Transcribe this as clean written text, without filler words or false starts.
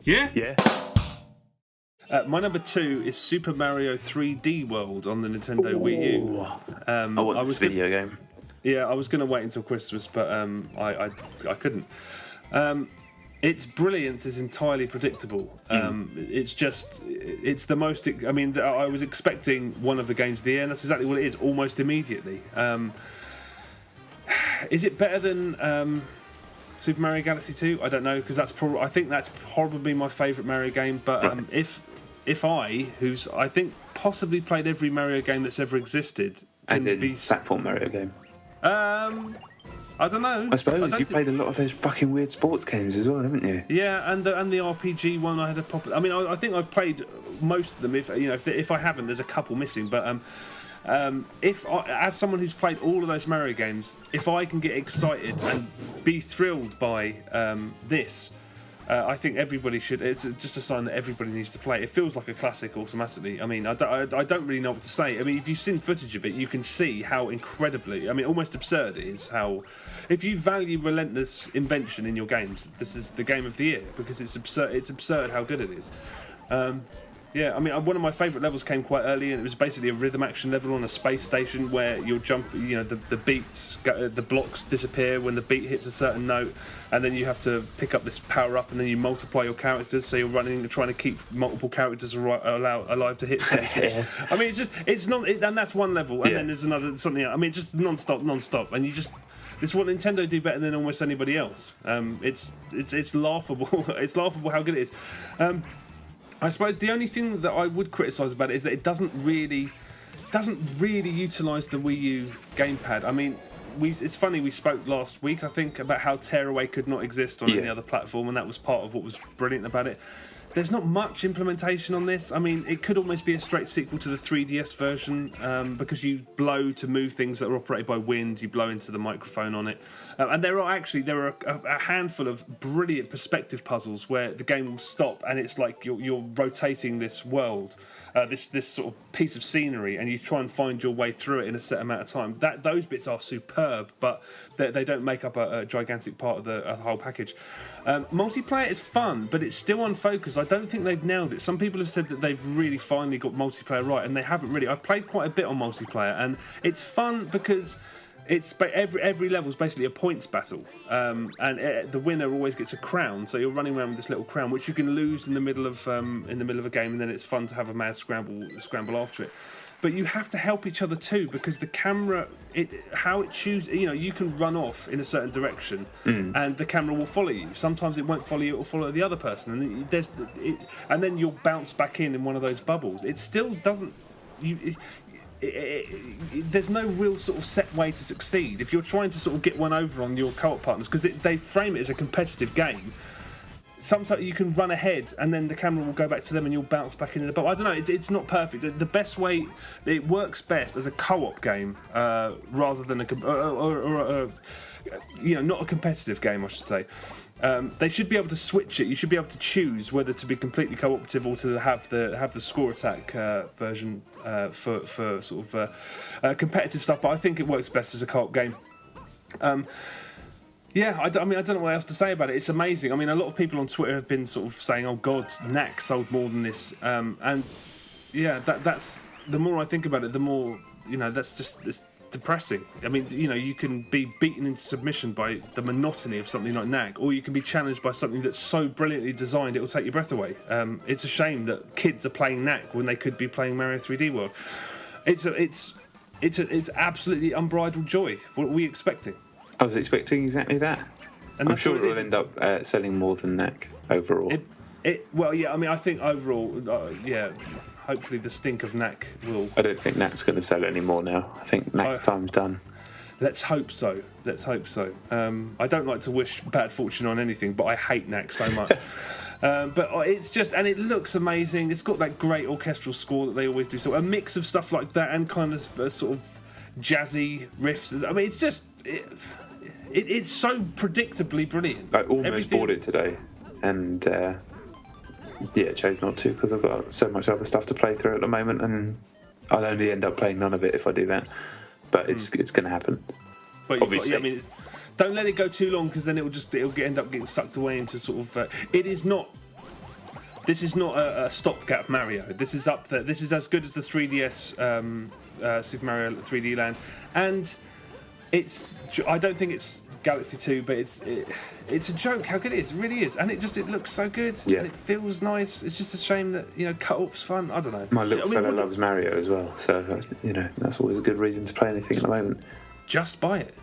Yeah? Yeah. My number 2 is Super Mario 3D World on the Nintendo Wii U. I want this video game. Yeah, I was going to wait until Christmas, but I couldn't. Its brilliance is entirely predictable. It's the most. I mean, I was expecting one of the games of the year, and that's exactly what it is, almost immediately. Is it better than Super Mario Galaxy 2? I don't know, because I think that's probably my favourite Mario game. But if who's I think possibly played every Mario game that's ever existed, as in platform Mario game. I don't know. I suppose you played a lot of those fucking weird sports games as well, haven't you? Yeah, and the RPG one I had a pop. I mean, I think I've played most of them. If I haven't, there's a couple missing. But as someone who's played all of those Mario games, if I can get excited and be thrilled by this, I think everybody should. It's just a sign that everybody needs to play. It feels like a classic automatically. I mean, I don't really know what to say. I mean, if you've seen footage of it, you can see how incredibly, almost absurd it is. How, if you value relentless invention in your games, this is the game of the year because it's absurd. It's absurd how good it is. Yeah, I mean, one of my favourite levels came quite early, and it was basically a rhythm action level on a space station where you'll jump, the beats, the blocks disappear when the beat hits a certain note, and then you have to pick up this power up, and then you multiply your characters, so you're trying to keep multiple characters alive to hit certain switch. I mean, and that's one level, and then there's something else. I mean, it's just non-stop, and this is what Nintendo do better than almost anybody else. It's laughable. It's laughable how good it is. I suppose the only thing that I would criticise about it is that it doesn't really utilise the Wii U gamepad. I mean, it's funny, we spoke last week, I think, about how Tearaway could not exist on any other platform, and that was part of what was brilliant about it. There's not much implementation on this. I mean, it could almost be a straight sequel to the 3DS version because you blow to move things that are operated by wind. You blow into the microphone on it. And there are a handful of brilliant perspective puzzles where the game will stop and it's like you're rotating this world, this sort of piece of scenery, and you try and find your way through it in a set amount of time. Those bits are superb, but they don't make up a gigantic part of the whole package. Multiplayer is fun, but it's still unfocused. I don't think they've nailed it. Some people have said that they've really finally got multiplayer right, and they haven't really. I've played quite a bit on multiplayer, and it's fun because every level is basically a points battle, and the winner always gets a crown. So you're running around with this little crown, which you can lose in the middle of a game, and then it's fun to have a mad scramble after it. But you have to help each other too, because the camera, how it chooses, you can run off in a certain direction, and the camera will follow you. Sometimes it won't follow you; it will follow the other person, and then you'll bounce back in one of those bubbles. It still doesn't. There's no real sort of set way to succeed if you're trying to sort of get one over on your co-op partners, because they frame it as a competitive game. Sometimes you can run ahead and then the camera will go back to them and you'll bounce back in the bubble. I don't know, it's not perfect. The best way, it works best as a co-op game rather than not a competitive game, I should say. They should be able to switch it. You should be able to choose whether to be completely cooperative or to have the score attack version for sort of competitive stuff. But I think it works best as a co-op game. Yeah, I don't know what else to say about it. It's amazing. I mean, a lot of people on Twitter have been sort of saying, "Oh God, Knack sold more than this," and yeah, that's the more I think about it, the more it's depressing. I mean, you can be beaten into submission by the monotony of something like Knack, or you can be challenged by something that's so brilliantly designed it will take your breath away. It's a shame that kids are playing Knack when they could be playing Mario 3D World. It's absolutely unbridled joy. What are we expecting? I was expecting exactly that. And I'm sure it will end up selling more than Knack overall. Well, yeah, I mean, I think overall, hopefully the stink of Knack will... I don't think Knack's going to sell anymore now. I think Knack's time's done. Let's hope so. I don't like to wish bad fortune on anything, but I hate Knack so much. But it's just, and it looks amazing. It's got that great orchestral score that they always do. So a mix of stuff like that and kind of sort of jazzy riffs. I mean, it's just... It's so predictably brilliant. I almost bought it today, and chose not to because I've got so much other stuff to play through at the moment, and I'll only end up playing none of it if I do that. But it's going to happen. But obviously, don't let it go too long, because then it'll end up getting sucked away into sort of. It is not. This is not a stopgap Mario. This is up there. This is as good as the 3DS Super Mario 3D Land, and I don't think it's Galaxy 2, but it's a joke how good it is. It really is, and it looks so good. Yeah. And it feels nice. It's just a shame that cut-up's fun. I don't know. My little fella loves Mario as well, so that's always a good reason to play anything at the moment. Just buy it.